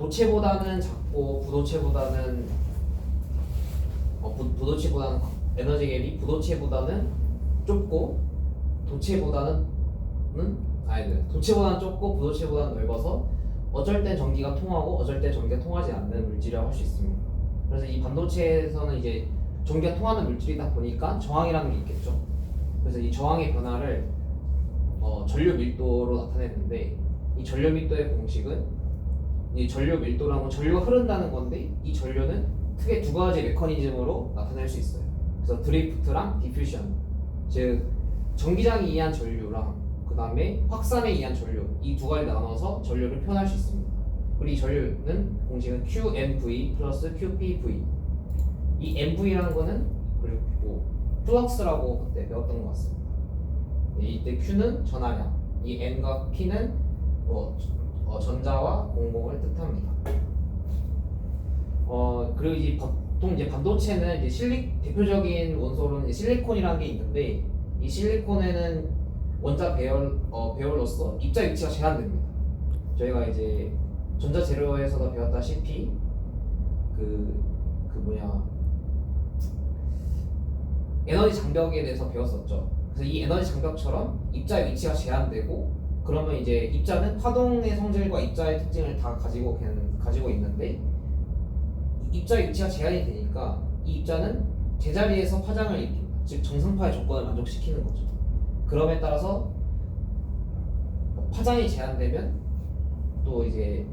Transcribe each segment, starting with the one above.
도체보다는 작고 부도체보다는 에너지 갭이 부도체보다는 좁고 도체보다는 도체보다는 좁고 부도체보다는 넓어서 어쩔 땐 전기가 통하고 어쩔 땐 전기가 통하지 않는 물질이라고 할 수 있습니다. 그래서 이 반도체에서는 이제 전기가 통하는 물질이다 보니까 저항이라는 게 있겠죠. 그래서 이 저항의 변화를 전류 밀도로 나타내는데, 이 전류 밀도의 공식은, 이 전류 밀도라는 건 전류가 흐른다는 건데, 이 전류는 크게 두 가지 메커니즘으로 나타낼 수 있어요. 그래서 드리프트랑 디퓨전, 즉 전기장에 의한 전류랑 그 다음에 확산에 의한 전류, 이 두 가지 나눠서 전류를 표현할 수 있습니다. 그리고 이 전류는 공식은 QNV 플러스 QPV. 이 NV라는 거는 그리고 플럭스라고 그때 배웠던 것 같습니다. 이때 Q는 전하량, 이 N과 P는 전자와 공공을 뜻합니다. 그리고 이제 보통 이제 반도체는 이제 대표적인 원소로는 이제 실리콘이라는 게 있는데, 이 실리콘에는 원자 배열로서 입자 위치가 제한됩니다. 저희가 이제 전자 재료에서도 배웠다시피 에너지 장벽에 대해서 배웠었죠. 그래서 이 에너지 장벽처럼 입자의 위치가 제한되고, 그러면 이제 입자는 파동의 성질과 입자의 특징을 다 가지고 있는데, 입자의 위치가 제한이 되니까 이 입자는 제자리에서 파장을 일으킵니다. 즉 정상파의 조건을 만족시키는 거죠. 그럼에 따라서 파장이 제한되면 또 이제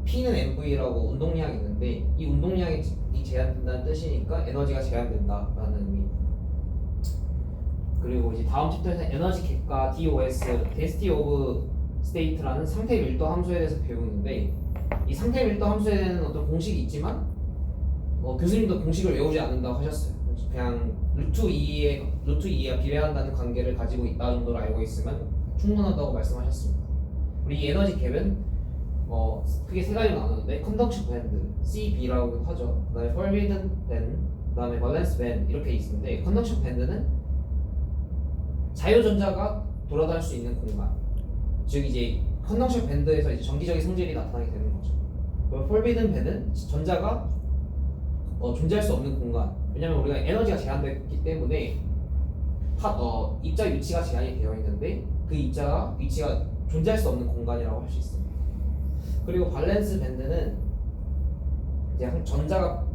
P는 MV라고 운동량이 있는데, 이 운동량이 제한된다는 뜻이니까 에너지가 제한된다라는 의미입니다. 그리고 이제 다음 챕터에서 에너지 객과 DOS, density of state라는 상태 밀도 함수에 대해서 배우는데, 이 상태 밀도 함수에 대한 어떤 공식이 있지만 교수님도 공식을 외우지 않는다고 하셨어요. 그냥 루트 2에 비례한다는 관계를 가지고 있다 정도로 알고 있으면 충분하다고 말씀하셨습니다. 우리 이 에너지 갭은 크게 세 가지로 나누는데, 컨덕션 밴드 CB라고 하죠. 그다음에 forbidden band, 그다음에 valence band 이렇게 있는데, 컨덕션 밴드는 자유전자가 돌아다닐 수 있는 공간, 즉 이제 컨덕션 밴드에서 이제 전기적인 성질이 나타나게 되는 거죠. 그리고 forbidden band는 전자가 존재할 수 없는 공간. 왜냐면 우리가 에너지가 제한됐기 때문에 입자 위치가 제한이 되어 있는데, 그 입자 위치가 존재할 수 없는 공간이라고 할 수 있습니다. 그리고 밸런스 밴드는 이제 전자가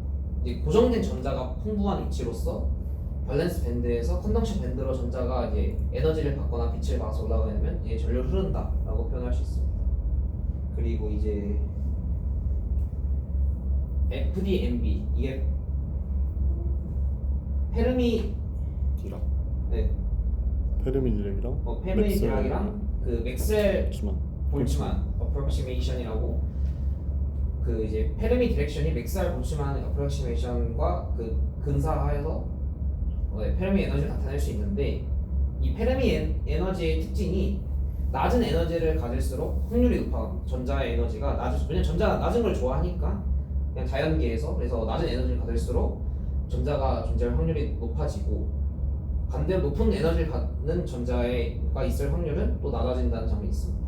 이제 고정된 전자가 풍부한 위치로서 밸런스 밴드에서 컨덕션 밴드로 전자가 이제 에너지를 받거나 빛을 받아서 올라가면 이제 전류를 흐른다라고 표현할 수 있습니다. 그리고 이제 FDMB, 이게 페르미 디락. 네. 페르미 디락이랑 페르미 디락이랑 그 맥스웰 볼츠만 어프로크시메이션이라고, 그 이제 페르미 디렉션이 맥스웰 볼츠만 어프로크시메이션과 그 근사하여서 페르미 에너지를 나타낼 수 있는데, 이 페르미 에너지의 특징이 낮은 에너지를 가질수록 확률이 높아갑니다. 전자의 에너지가 왜냐면 전자가 낮은 걸 좋아하니까, 그냥 자연계에서. 그래서 낮은 에너지를 가질수록 전자가 존재할 확률이 높아지고, 반대로 높은 에너지를 갖는 전자가 있을 확률은 또 낮아진다는 점이 있습니다.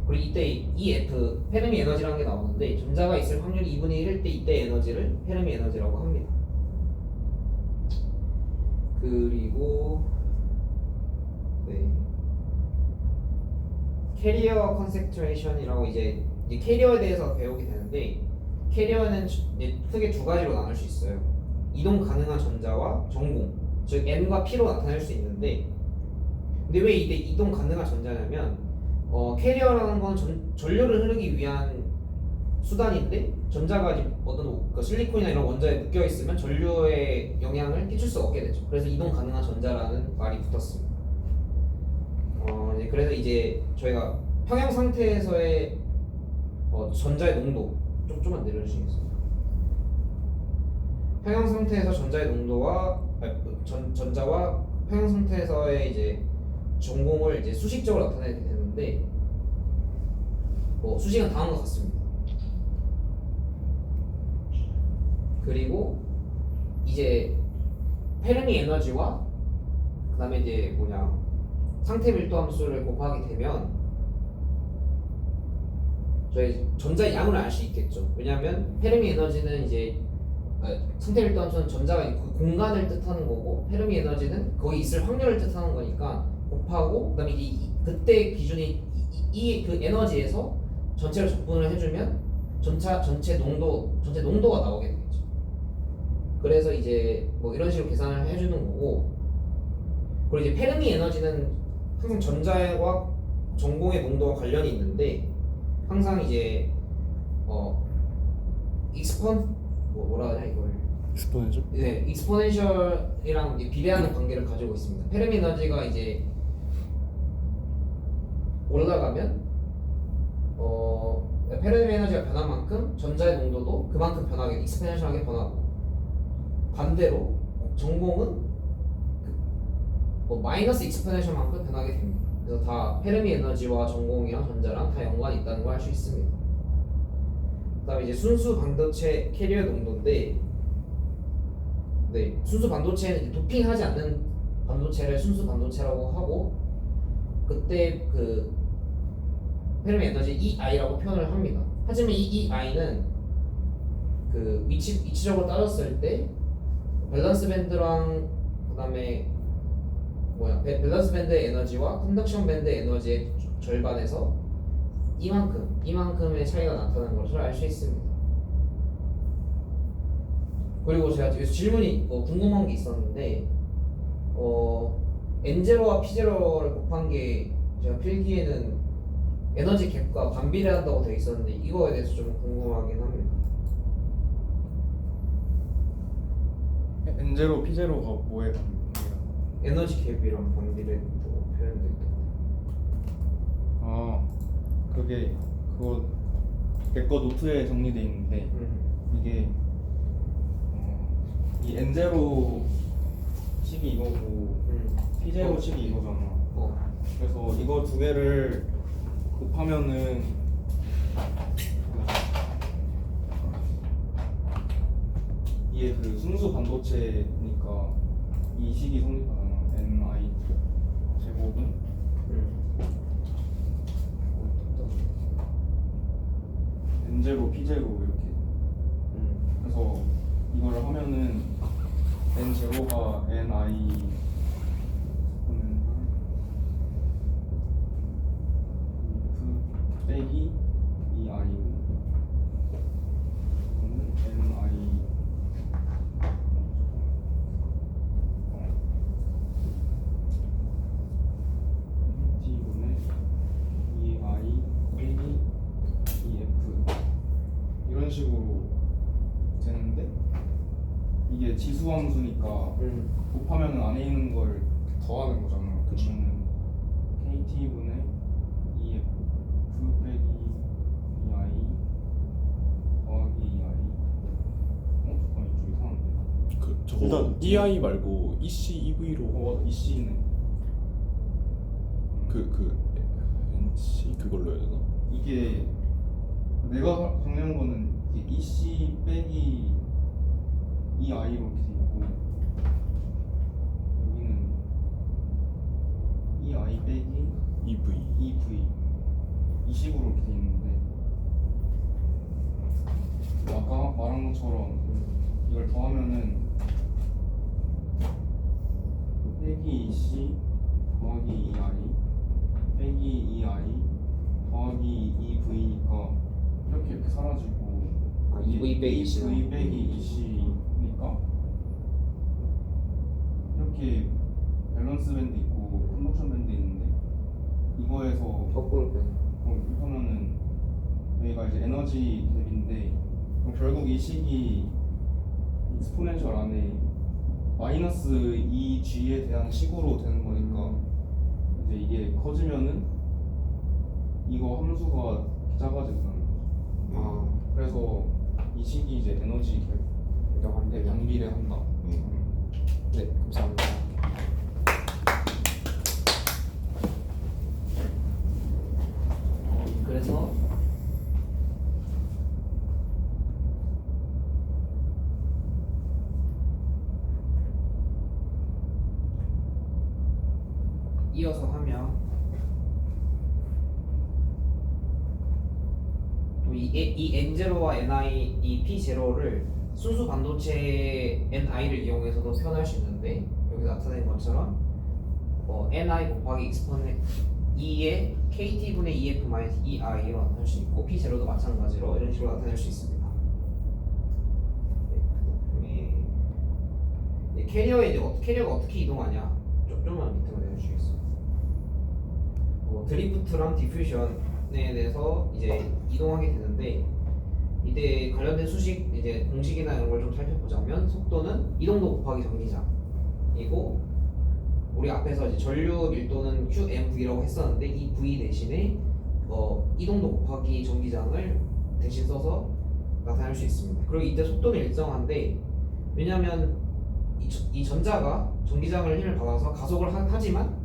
그리고 이때 EF, 페르미 에너지라는 게 나오는데, 전자가 있을 확률이 2분의 1일 때 이때 에너지를 페르미 에너지라고 합니다. 그리고 캐리어 컨센트레이션이라고 이제 캐리어에 대해서 배우게 되는데, 캐리어는 이제 크게 두 가지로 나눌 수 있어요. 이동 가능한 전자와 전공, 즉 N과 P로 나타낼 수 있는데, 근데 왜 이때 이동 가능한 전자냐면, 캐리어라는 건 전류를 흐르기 위한 수단인데, 전자가 어떤 실리콘이나 이런 원자에 묶여 있으면 전류에 영향을 끼칠 수 없게 되죠. 그래서 이동 가능한 전자라는 말이 붙었습니다. 그래서 이제 저희가 평형 상태에서의 전자의 농도, 좀만 내려주시겠습니까? 평형 상태에서 전자의 농도와 전자와 평형 상태에서의 이제 전공을 이제 수식적으로 나타내게 되는데, 수식은 다음과 같습니다. 그리고 이제 페르미 에너지와 그 다음에 이제 상태 밀도 함수를 곱하게 되면 저희 전자의 양을 알 수 있겠죠. 왜냐하면 페르미 에너지는 이제 상태 일단은 전자가 그 공간을 뜻하는 거고 페르미 에너지는 거기 있을 확률을 뜻하는 거니까 곱하고 그다음에 그때 기준이 그 에너지에서 전체를 적분을 해주면 전체 농도가 나오게 되겠죠. 그래서 이제 뭐 이런 식으로 계산을 해주는 거고 그리고 이제 페르미 에너지는 항상 전자와 전공의 농도와 관련이 있는데 항상 이제 뭐라 하냐 이걸 익스포넨셜? 네, 익스포넨셜이랑 비례하는 관계를 가지고 있습니다. 페르미 에너지가 이제 올라가면 페르미 에너지가 변한 만큼 전자의 농도도 그만큼 변하게 익스포넨셜하게 변하고 반대로 전공은 마이너스 익스포넨셜만큼 변하게 됩니다. 그래서 다 페르미 에너지와 전공이랑 전자랑 다 연관이 있다는 걸 알 수 있습니다. 그다음에 이제 순수 반도체 캐리어 농도인데, 네, 순수 반도체는 이제 도핑하지 않는 반도체를 순수 반도체라고 하고, 그때 그 페르미 에너지 EI라고 표현을 합니다. 하지만 이 EI는 그 위치적으로 따졌을 때 밸런스 밴드랑 그다음에 밸런스 밴드의 에너지와 컨덕션 밴드의 에너지의 절반에서 이만큼의 차이가 나타나는 것을 알 수 있습니다. 그리고 제가 여기서 질문이 궁금한 게 있었는데 N0와 P0를 곱한 게 제가 필기에는 에너지 갭과 반비례한다고 되어 있었는데 이거에 대해서 좀 궁금하긴 합니다. N0, P0가 뭐에 관계야? 에너지 갭이랑 반비례로 표현돼 있다. 아, 그거 내 거 노트에 정리돼 있는데 이게 이 N0 식이 이거고 P0 식이 이거잖아. 그래서 이거 두 개를 곱하면은 이게 그 순수 반도체니까 이 식이 성립하잖아. Ni 제곱은 N0, P0 이렇게. 그래서 이거를 하면은 N0가 Ni F 빼기 EI고 이거는 Ni T분의 EI 빼기 EF 이런 식으로 되는데 이게 지수함수니까 곱하면은 안에 있는 걸 더하는 거잖아. 그러면은 KT분의 EF 빼기 EI 더하기 EI. 잠깐 이쪽 이상한데. 저거 일단 EI 말고 EC, EV로 EC는 그 NC 그걸로 해야 되나? 이게 내가 정리한 거는 이게 EC 빼기 EI로 이렇게 돼 있고 여기는 EI 빼기 EV. EV 이 식으로 이렇게 돼 있는데 아까 말한 것처럼 이걸 더하면은 빼기 EC 더하기 EI 빼기 EI 더하기 EV니까 이렇게 사라지고 EV 빼기 EC 는? EV 빼기 EC니까 이렇게 밸런스 밴드 있고 컨덕션 밴드 있는데 이거에서 거꾸로 빼. 이렇게 하면은 여기가 이제 에너지 갭인데 그럼 결국 이 식이 익스포넨셜 안에 마이너스 2g에 대한 식으로 되는 거니까 이제 이게 커지면은 이거 함수가 작아진다는 거죠. 그래서 이 식이 이제 에너지 갭 반비례한다. 네, 감사합니다. 그래서 이어서 하면 이 N0와 Ni, 이 P0를 순수 반도체 Ni를 이용해서도 표현할 수 있는데 여기 나타낸 것처럼 Ni 곱하기 exponent 2의 KT분의 EF-EI로 나타낼 수 있고 P0도 마찬가지로 이런 식으로 나타낼 수 있습니다. 캐리어에 이제 캐리어가 어떻게 이동하냐 좀만 밑으로 내려주시겠어요? 드리프트랑 디퓨전에 대해서 이제 이동하게 되는데 이때 관련된 수식 이제 공식이나 이런 걸 좀 살펴보자면 속도는 이동도 곱하기 전기장이고 우리 앞에서 이제 전류 밀도는 QMV라고 했었는데 이 V 대신에 이동도 곱하기 전기장을 대신 써서 나타낼 수 있습니다. 그리고 이때 속도는 일정한데 왜냐하면 이 전자가 전기장을 힘을 받아서 가속을 하지만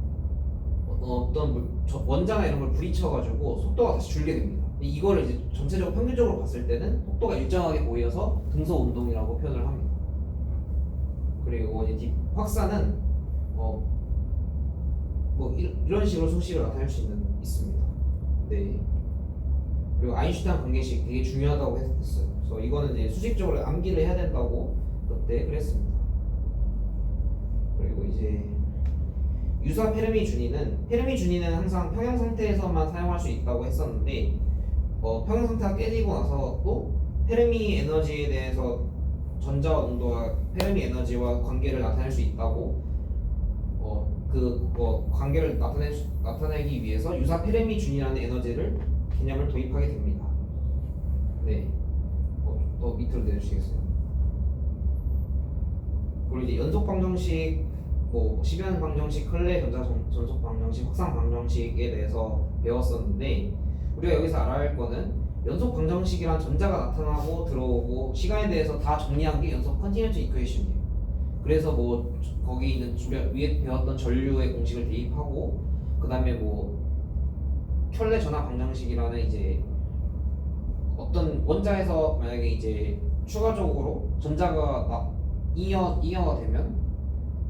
어떤 원자나 이런 걸 부딪혀가지고 속도가 다시 줄게 됩니다. 이거를 이제 전체적으로 평균적으로 봤을 때는 속도가 일정하게 보여서 등소 운동이라고 표현을 합니다. 그리고 이제 확산은 뭐 이런 식으로 소식을 나타낼 수 있습니다. 네. 그리고 아인슈타인 관계식 되게 중요하다고 했었어요. 그래서 이거는 이제 수식적으로 암기를 해야 된다고 그때 그랬습니다. 그리고 이제 유사 페르미 준위는 항상 평형 상태에서만 사용할 수 있다고 했었는데 평형 상태가 깨지고 나서도 페르미 에너지에 대해서 전자와 농도와 페르미 에너지와 관계를 나타낼 수 있다고 관계를 나타내기 위해서 유사 페르미 준이라는 에너지를 개념을 도입하게 됩니다. 네, 더 밑으로 내려주시겠어요? 그리고 이제 연속 방정식, 시변 방정식, 클레 전속 방정식, 확산 방정식에 대해서 배웠었는데 우리가 여기서 알아야 할 거는 연속 방정식이란 전자가 나타나고 들어오고 시간에 대해서 다 정리한 게 연속 컨티뉴티 이퀘이션이에요. 그래서 거기 있는 위에 배웠던 전류의 공식을 대입하고 그 다음에 켤레 전화 방정식이라는 이제 어떤 원자에서 만약에 이제 추가적으로 전자가 이어가 되면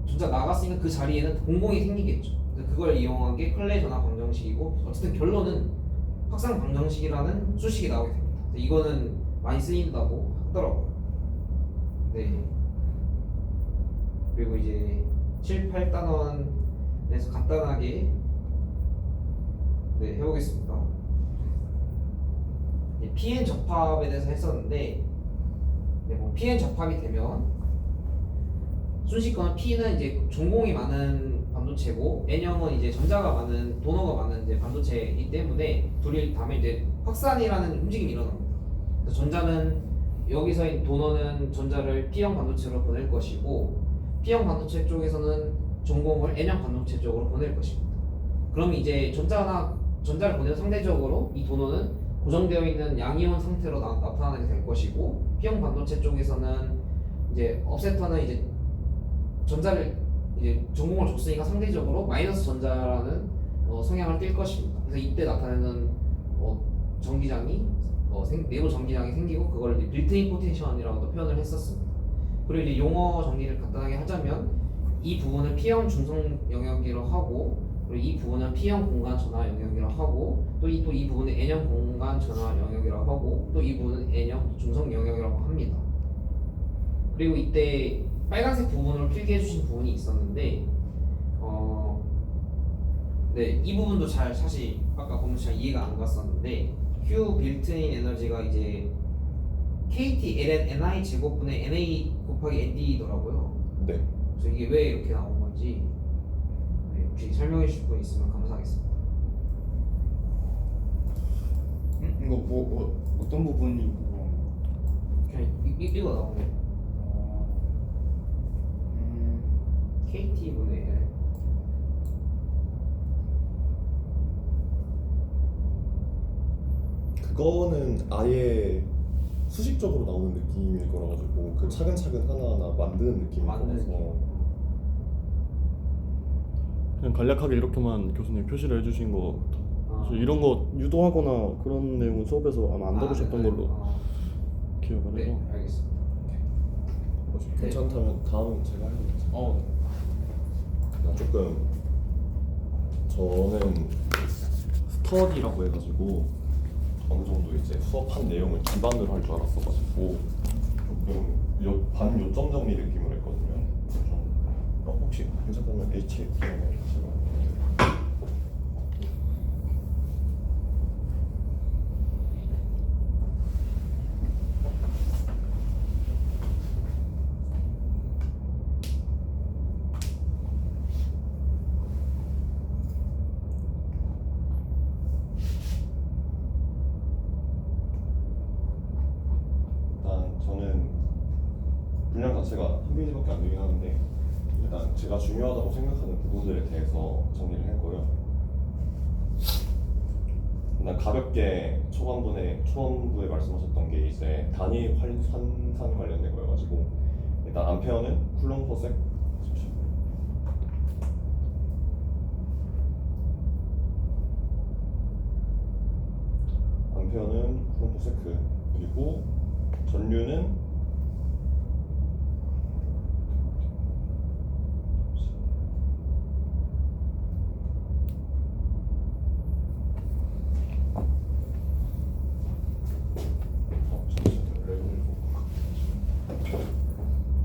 전자 나갔으니까 그 자리에는 공공이 생기겠죠. 그걸 이용한 게 클레 전화 방정식이고 어쨌든 결론은 확산 방정식이라는 수식이 나오게 됩니다. 이거는 많이 쓰인다고 하더라고요. 네. 그리고 이제 7, 8단원에서 간단하게 해보겠습니다. PN 접합에 대해서 했었는데 PN 접합이 되면 순식간에 P는 이제 전공이 많은 반도체고 N형은 이제 전자가 많은 도너가 많은 이제 반도체이기 때문에 둘이 다음에 이제 확산이라는 움직임이 일어납니다. 그래서 전자는 여기서 도너는 전자를 P형 반도체로 보낼 것이고 P형 반도체 쪽에서는 전공을 N형 반도체 쪽으로 보낼 것입니다. 그럼 이제 전자를 보내면 상대적으로 이 도너는 고정되어 있는 양이온 상태로 나타나게 될 것이고 P형 반도체 쪽에서는 이제 업세터는 이제 전자를 이제 전공을 줬으니까 상대적으로 마이너스 전자라는 성향을 띌 것입니다. 그래서 이때 나타나는 전기장이 내부 전기장이 생기고 그걸 이제 빌트인 포텐셜이라고도 표현을 했었습니다. 그리고 이제 용어 정리를 간단하게 하자면 이 부분을 P형 중성 영역이라고 하고 그리고 이 부분은 P형 공간 전화 영역이라고 하고 또 이 부분은 N형 공간 전화 영역이라고 하고 또 이 부분은 N형 중성 영역이라고 합니다. 그리고 이때 빨간색 부분으로 필기해 주신 부분이 있었는데 이 부분도 사실 아까 보면 잘 이해가 안 갔었는데 Q 빌트인 에너지가 이제 KT ln ni 제곱분의 na 곱하기 nd더라고요. 네. 그래서 이게 왜 이렇게 나온 건지 혹시 설명해 주실 분 있으면 감사하겠습니다. 이거 어떤 부분이 그냥 이거 나오네. KT분의 L. 그거는 아예 수식적으로 나오는 느낌일 거라 가지고 그 차근차근 하나하나 만드는 느낌일 만드는 거라서 그냥 간략하게 이렇게만 교수님 표시를 해주신 거 아. 이런 거 유도하거나 그런 내용은 수업에서 아마 안 다루셨던 걸로 기억을 해서. 네, 알겠습니다. 괜찮다면 다음은 제가 해보겠습니다. 조금 저는 스터디라고 해가지고 어느 정도 이제 수업한 내용을 기반으로 할 줄 알았어가지고 조금 반 요점 정리 느낌으로 했거든요. 혹시 괜찮다면 H 일단 저는 분량 자체가 한 페이지밖에 안 되긴 하는데 일단 제가 중요하다고 생각하는 부분들에 대해서 정리를 했고요. 일단 가볍게 초반부에 말씀하셨던 게 이제 단위 환산 관련된 거여가지고 일단 암페어는 쿨롱 퍼섹 암페어는 쿨롱 퍼세크 그리고 전류는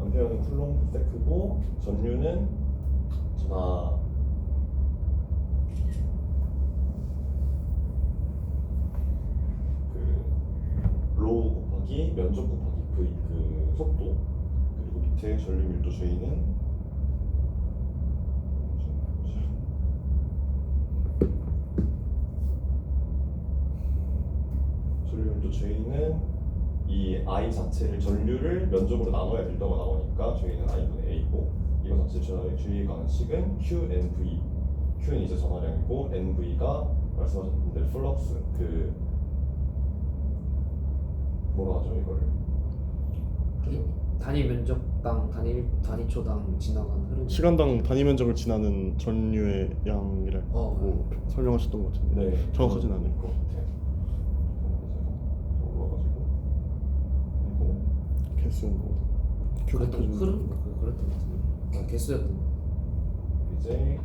암페어는 쿨롱 퍼세크고 전류는 전하 로우 곱하기 면적 곱하기 V 그 속도 그리고 밑에 전류 밀도 J는 전류 밀도 J는 이 I 자체를 전류를 면적으로 나눠야 밀도가 나오니까 J는 I분의 A고 이거 자체 주위에 가는 식은 QNV Q는 이제 전하량이고 NV가 말씀하셨던 대로 플럭스 그 뭐라 하죠 이거를 단위 면적당 단위초당 지나간 흐름. 시간당 단위 면적을 지나는 전류의 양이라고 설명하셨던 것 같은데 네 정확하진 않을 것 같아요. 올라가지고 그리고 개수는 뭐 그랬던 흐름? 그랬던 것 같은데. 개수였던 거. 이제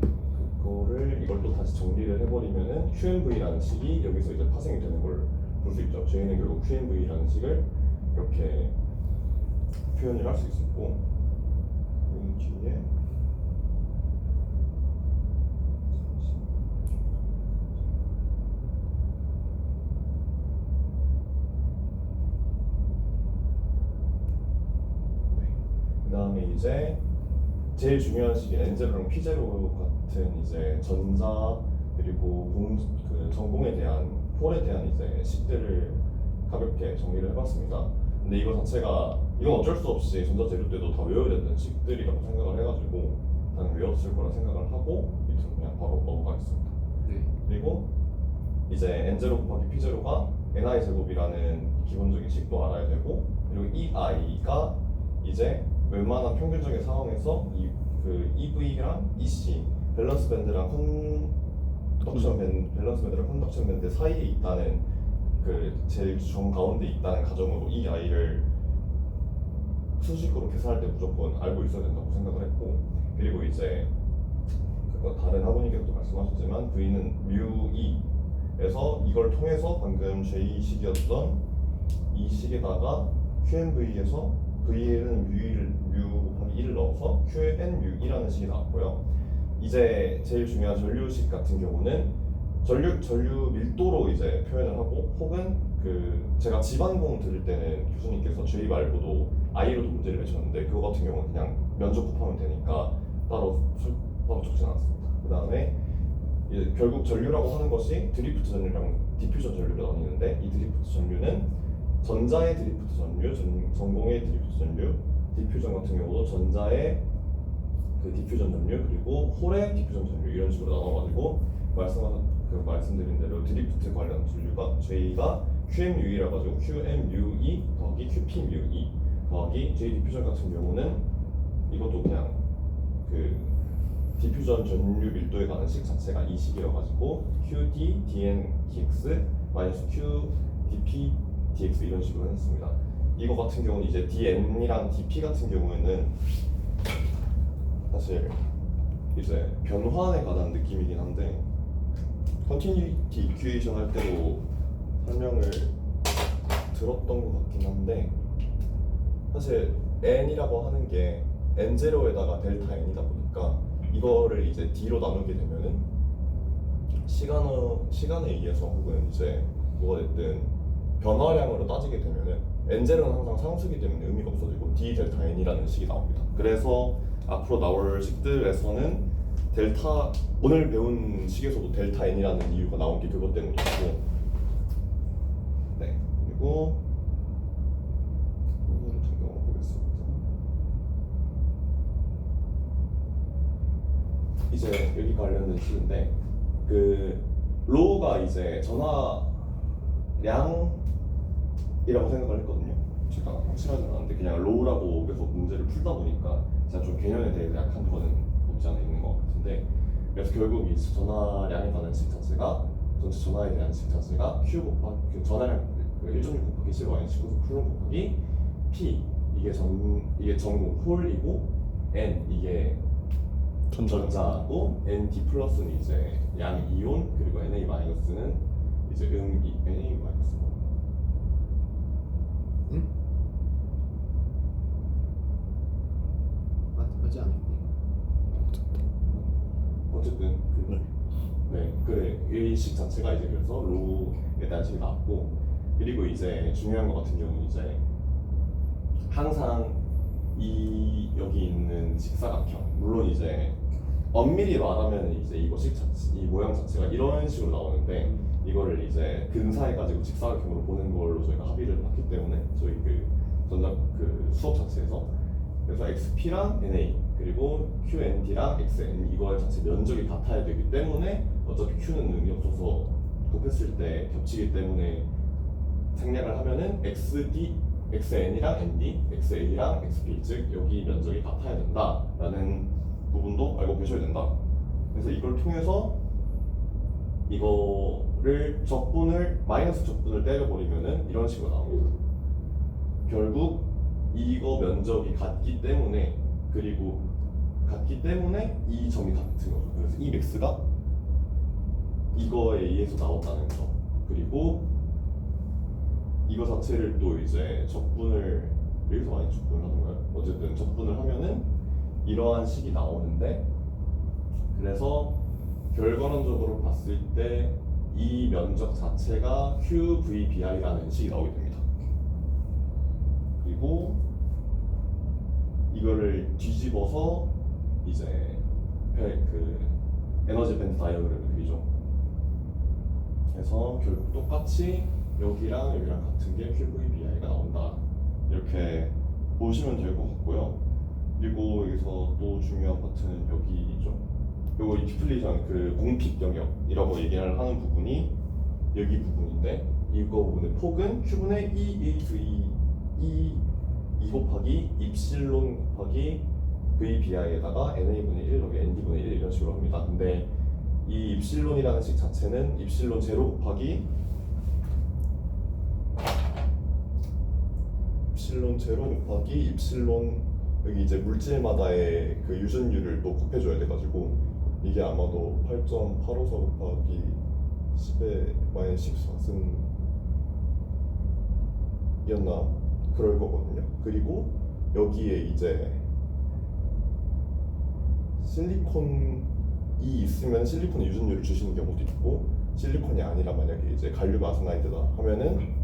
그거를 이걸 또 다시 정리를 해버리면은 QNV라는 식이 여기서 이제 파생이 되는 걸 볼 수 있죠. 저희는 결국 QNV라는 식을 이렇게 표현을 할 수 있었고 그 뒤에 그 다음에 이제 제일 중요한 식인 N제로랑 P제로 같은 이제 전자 그리고 그 전공에 대한 폴에 대한 이제 식들을 가볍게 정리를 해봤습니다. 근데 이거 자체가 이건 어쩔 수 없이 전자 제로 때도 다 외워야 되는 식들이라고 생각을 해가지고 당연히 외웠을 거라 생각을 하고 밑으로 그냥 바로 넘어가겠습니다. 네. 그리고 이제 N0 곱하기 P0가 NI 제곱이라는 기본적인 식도 알아야 되고 그리고 이 I가 이제 웬만한 평균적인 상황에서 그 EV랑 EC 밸런스 밴드랑 밸런스 밴드랑 컨덕션 밴드 사이에 있다는 그 제일 정 가운데 있다는 가정으로 이 I를 수식으로 계산할 때 무조건 알고 있어야 된다고 생각을 했고 그리고 이제 그거 다른 학원님께서도 말씀하셨지만 V는 mu E에서 이걸 통해서 방금 J식이었던 이 식에다가 QNV에서 V에는 mu 곱하기 1을 넣어서 QNmu이라는 식이 나왔고요. 이제 제일 중요한 전류식 같은 경우는 전류 밀도로 이제 표현을 하고 혹은 그 제가 지반공 들을 때는 교수님께서 J 말고도 I로도 문제를 내셨는데 그거 같은 경우는 그냥 면적 곱하면 되니까 따로 적진 않습니다. 그 다음에 결국 전류라고 하는 것이 드리프트 전류랑 디퓨전 전류로 나뉘는데 이 드리프트 전류는 전자의 드리프트 전류, 전공의 드리프트 전류, 디퓨전 같은 경우도 전자의 그 디퓨전 전류 그리고 홀의 디퓨전 전류 이런 식으로 나눠가지고 말씀드린 대로 드리프트 관련 전류가 J가 QMUE라 가지고 QMUE 더하기 QPMUE 더하기 J 디퓨전 같은 경우는 이것도 그냥 그 디퓨전 전류 밀도에 가는 식 자체가 이 식이어 가지고 QD DN DX 마이너스 Q DP DX 이런 식으로 했습니다. 이거 같은 경우는 이제 DN이랑 DP 같은 경우에는 사실 이제 변환에 관한 느낌이긴 한데 컨티뉴이티 이퀘이션 할 때도 설명을 들었던 것 같긴 한데 사실 n이라고 하는 게 n0에다가 델타 n이다 보니까 이거를 이제 d로 나누게 되면은 시간에 의해서 혹은 이제 뭐가 됐든 변화량으로 따지게 되면은 n0는 항상 상수기 때문에 의미가 없어지고 d 델타 n이라는 식이 나옵니다. 그래서 앞으로 나올 식들에서는 델타 오늘 배운 식에서도 델타 n이라는 이유가 나온 게 그것 때문이고 네 그리고 오늘 적용해 보겠습니다. 이제 여기 관련된 식인데 그 로우가 이제 전화량이라고 생각을 했거든요. 제가 확실하진 않은데 그냥 로우라고 계속 문제를 풀다 보니까 제가 좀 개념에 대해서 약한 거는 없지 않아 있는 것 같은데 그래서 결국 이 전화량에 관한 식 자체가 전체 전화에 대한 식 자체가 Q 곱하기 그 전화량 1.6 곱하기 10 마이너스 19 플러스 곱하기 P 이게 전공 홀이고 N 이게 전자고 ND 플러스는 이제 양 이온 그리고 Na 마이너스는 이제 Na 마이너스 응? 맞지 않을까? 어쨌든 그래 이 식 자체가 이제 그래서 로우에 대한 식이 나왔고 그리고 이제 중요한 것 같은 경우는 이제 항상 이 여기 있는 직사각형 물론 이제 엄밀히 말하면 이제 이거 식 자체 이 모양 자체가 이런 식으로 나오는데 이거를 이제 근사해가지고 직사각형으로 보는 걸로 저희가 합의를 했기 때문에 저희 그 수업 자체에서 그래서 XP랑 NA 그리고 QND랑 XN 이거 자체 면적이 같아야 되기 때문에 어차피 Q는 의미 없어서 곱했을 때 겹치기 때문에 생략을 하면은 XD, XN이랑 ND, XA랑 XP 즉 여기 면적이 같아야 된다라는 부분도 알고 계셔야 된다. 그래서 이걸 통해서 이거를 마이너스 적분을 때려버리면은 이런 식으로 나옵니다. 결국 이거 면적이 같기 때문에 이 점이 같은 거죠. 그래서 이 맥스가 이거에 의해서 나왔다는 점 그리고 이거 자체를 또 이제 적분을 여기서 많이 적분을 하는 거예요. 어쨌든 적분을 하면은 이러한 식이 나오는데 그래서 결과론적으로 봤을 때 이 면적 자체가 QVBI라는 식이 나오게 됩니다. 그리고 이거를 뒤집어서 이제 그 에너지 밴드 다이어그램을 그리죠. 그래서 결국 똑같이 여기랑 같은 게 QVBI가 나온다. 이렇게 보시면 될 것 같고요. 그리고 여기서 또 중요한 파트는 여기죠. 요거 이 디플리션 그 공핍 영역이라고 얘기를 하는 부분이 여기 부분인데 이거 부분의 폭은 Q분의 E 곱하기 입실론 곱하기 VBI에다가 NA분의 1 여기 ND분의 1 이런 식으로 합니다. 근데 이 입실론이라는 식 자체는 입실론 제로 곱하기 입실론 제로 곱하기 입실론 여기 이제 물질마다의 그 유전율을 또 곱해줘야 돼가지고 이게 아마도 8.854 곱하기 10의 마이너스 14승이었나 그럴 거거든요. 그리고 여기에 이제 실리콘이 있으면 실리콘의 유전율을 주시는 경우도 있고 실리콘이 아니라 만약에 이제 갈륨 아스나이드다 하면은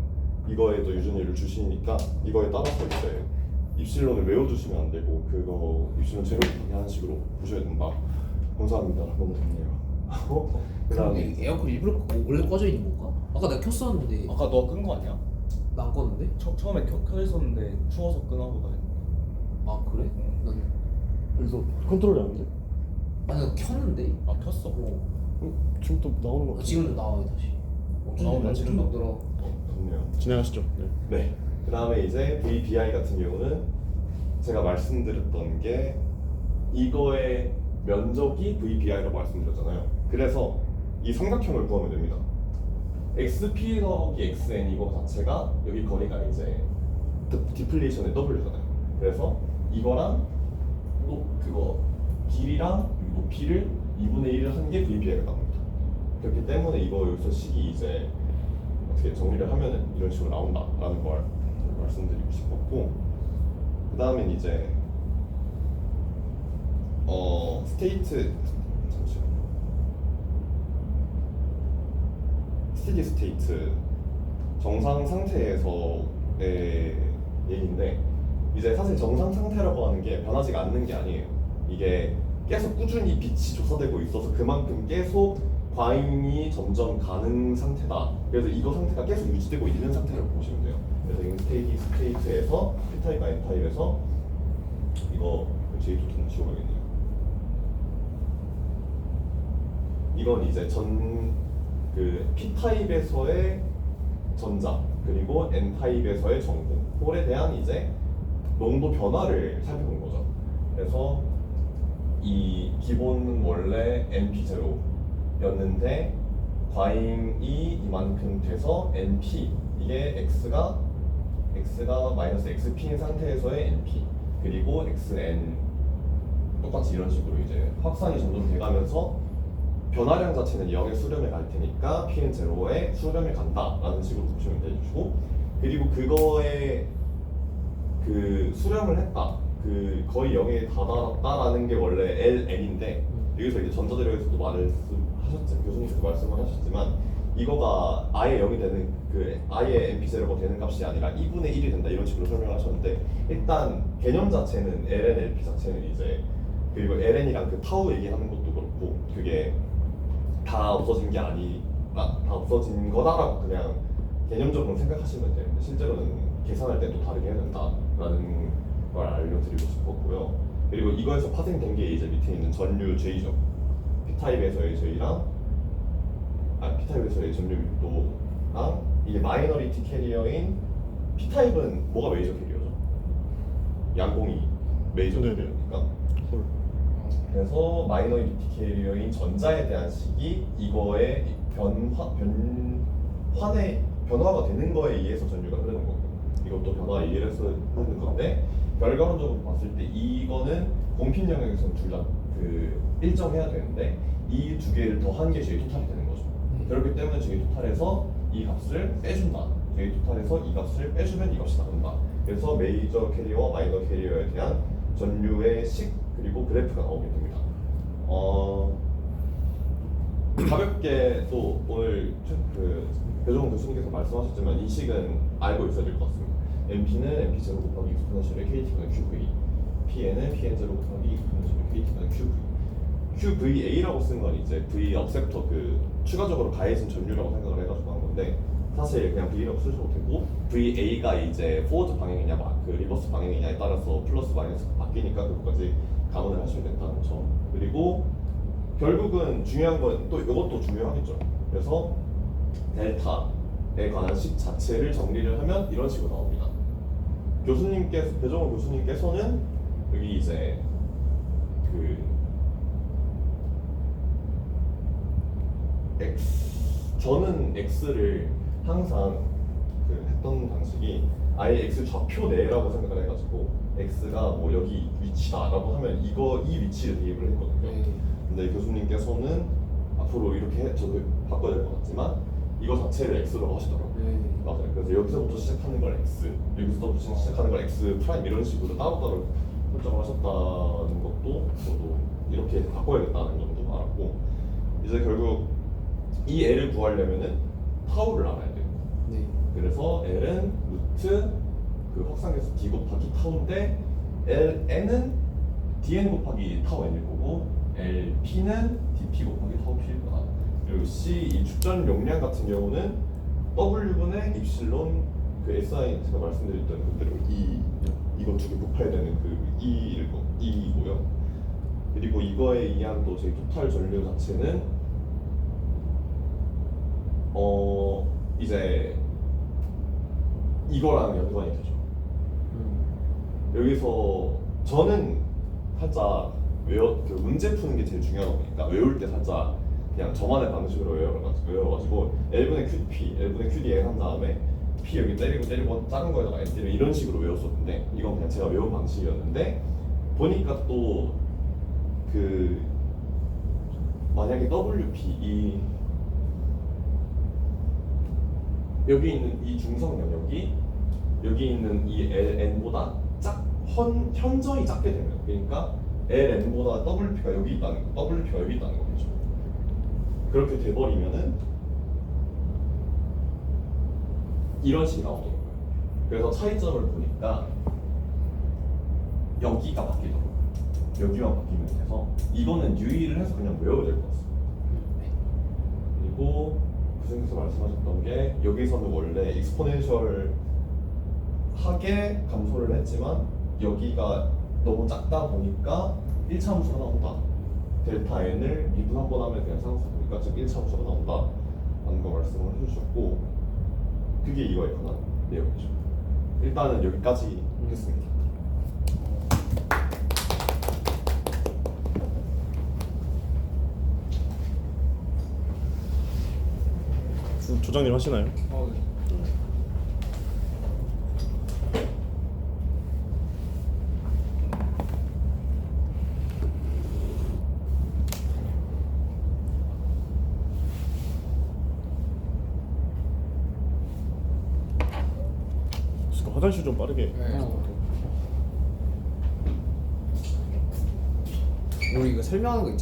이거에도 유전율을 주시니까 이거에 따라서 이제 입실론을 외워주시면 안 되고 그거 입실론 제로 하는 식으로 보셔야 된다. 감사합니다. 너무 좋네요. 그다음에 에어컨 일부러 원래 꺼져 있는 건가? 아까 내가 켰었는데 아까 너 끈 거 아니야? 나 안 껐는데? 처음에 켜 있었는데 추워서 끄나 보다. 아 그래? 난 여기서 컨트롤이 안 돼? 아니 나 켰는데. 아 켰어. 지금 또 나오는 거 같아. 지금도 나와요 다시. 나온다, 지금 지금. 나오더라. 좋네요. 진행하시죠. 네. 네. 그 다음에 이제 VBI 같은 경우는 제가 말씀드렸던 게 이거의 면적이 VBI라고 말씀드렸잖아요. 그래서 이 삼각형을 구하면 됩니다. XP 더하기 XN 이거 자체가 여기 거리가 이제 디플레이션의 W잖아요. 그래서 이거랑 그거 길이랑 높이를 2분의 1을 한 게 VBI가 나옵니다. 그렇기 때문에 이거 여기서 식이 이제 어떻게 정리를 하면은 이런 식으로 나온다라는 걸 말씀드리고 싶었고, 그 다음엔 이제 스테이트 잠시만요. 스테디 스테이트 정상 상태에서의 얘기인데, 이제 사실 정상 상태라고 하는 게 변하지가 않는 게 아니에요. 이게 계속 꾸준히 빛이 조사되고 있어서 그만큼 계속 과잉이 점점 가는 상태다. 그래서 이거 상태가 계속 유지되고 있는 상태라고 보시면 돼요. 그래서 인스테이티 스테이트에서 P타입과 N타입에서 이거 J2는 지워야겠네요. 이건 이제 그 P타입에서의 전자 그리고 N타입에서의 전공 홀에 대한 이제 농도 변화를 살펴본 거죠. 그래서 이 기본은 원래 NP0였는데 과잉이 이만큼 돼서 NP, 이게 X가 마이너스 XP인 상태에서의 NP, 그리고 XN 똑같이 이런 식으로 이제 확산이 점점 돼가면서 변화량 자체는 0의 수렴에 갈 테니까 P는 0의 수렴에 간다라는 식으로 보시면 되시고, 그리고 그거에 그 수렴을 했다, 그 거의 0에 다다랐다라는 게 원래 LN인데, 여기서 이제 전자재료에서도 말씀하셨지, 교수님께서 말씀을 하셨지만 이거가 아예 0이 되는 그 아예 NP0가 되는 값이 아니라 2분의 1이 된다 이런 식으로 설명하셨는데, 일단 개념 자체는 LN, LP 자체는 이제, 그리고 LN이랑 그 타우 얘기하는 것도 그렇고 그게 다 없어진 게 아니라 다 없어진 거다라고 그냥 개념적으로 생각하시면 돼요. 근데 실제로는 계산할 때 또 다르게 해야 된다라는 걸 알려드리고 싶었고요. 그리고 이거에서 파생된 게 이제 밑에 있는 전류 J죠. P타입에서의 J랑 P타입에서의 전류 밀도랑 이게 마이너리티 캐리어인 P타입은 뭐가 메이저 캐리어죠? 양공이 메이저 네네. 캐리어니까. 홀. 그래서 마이너리티 캐리어인 전자에 대한 식이 이거의 변화가 되는 거에 의해서 전류가 흐르는 거고, 이것도 변화에 의해서 흐르는 건데, 결과론적으로 봤을 때 이거는 공핀 영역에서는 둘 다 그 일정해야 되는데 이 두 개를 더한 게 J 토탈이 되는 거죠. 그렇기 때문에 J 토탈에서 이 값을 빼준다. J 토탈에서 이 값을 빼주면 이 값이 나온다. 그래서 메이저 캐리어와 마이너 캐리어에 대한 전류의 식 그리고 그래프가 나오게 됩니다. 가볍게 또 오늘 그 배종훈 교수님께서 말씀하셨지만 이 식은 알고 있어야 될 것 같습니다. NP는 NP0 곱하기 익스포넨셜의 KT분의 QV, PN은 PN0 곱하기 익스포넨셜의 KT분의 QV. QVA라고 쓴 건 이제 V 업셉터 그 추가적으로 가해진 전류라고 생각을 해가지고 한 건데, 사실 그냥 V라고 쓰셔도 되고, VA가 이제 포워드 방향이냐 그 리버스 방향이냐에 따라서 플러스 마이너스가 바뀌니까 그것까지 감안을 하시면 된다는 점. 그리고 결국은 중요한 건 또 이것도 중요하겠죠. 그래서 델타에 관한 식 자체를 정리를 하면 이런 식으로 나옵니다. 배종훈 교수님께서는 여기 이제 저는 X를 항상 했던 방식이 아예 X 좌표 내라고 생각을 해가지고 X가 뭐 여기 위치다라고 하면 이 위치를 대입을 했거든요. 근데 교수님께서는 앞으로 이렇게 저도 바꿔야 될 것 같지만 이거 자체를 X로 하시더라고요. 맞아요. 그래서 여기서부터 시작하는 걸 X, 여기서부터 시작하는 걸 X 프라임 이런 식으로 따로따로 설정을 하셨다는 것도 저도 이렇게 바꿔야겠다는 점도 알았고, 이제 결국 이 L을 구하려면은 타우를 알아야 돼요. 그래서 L은 루트 그 확산계수 D 곱하기 타우인데 N은 DN 곱하기 타우 N일 거고 LP는 DP 곱하기 타우 P일 거다. 그리고 C 이 축전 용량 같은 경우는 W분의 입실론 그 SI 제가 말씀드렸던 그대로 이거 두 개 곱해야 되는 그 E이고요. 그리고 이거에 의한 또 저희 토탈 전류 자체는 이제 이거랑 연관이 되죠. 여기서 저는 살짝 그 문제 푸는 게 제일 중요하다 보니까 외울 때 살짝 그냥 저만의 방식으로 외워가지고 L분의 QP, L분의 QDN 한 다음에 P 여기 때리고 작은 거에다가 N 때리고 이런 식으로 외웠었는데, 이건 그냥 제가 외운 방식이었는데 보니까 또 그 만약에 WP 여기 있는 이 중성 영역이 여기 있는 이 ln보다 현저히 작게 되면, 그러니까 ln보다 wp가 여기 있다는 거, wp가 여기 있다는 거겠죠. 그렇게 돼버리면은 이런 식이 나오는 거예요. 그래서 차이점을 보니까 여기가 바뀌더라고요. 여기만 바뀌면 돼서 이거는 유의를 해서 그냥 외워야 될 것 같습니다. 그리고 교수님께서 말씀하셨던 게 여기서는 원래 익스포넨셜 하게 감소를 했지만 여기가 너무 작다 보니까 1차 함수가 나온다. 델타 n을 미분 한번 하면 그냥 상수 보니까 즉 1차 함수가 나온다 라는 거 말씀을 해주셨고, 그게 이거에 관한 내용이죠. 일단은 여기까지 했습니다. 조장님 하시나요? 네. 화장실 좀 빠르게. 우리 이거 설명하는 거 있잖아.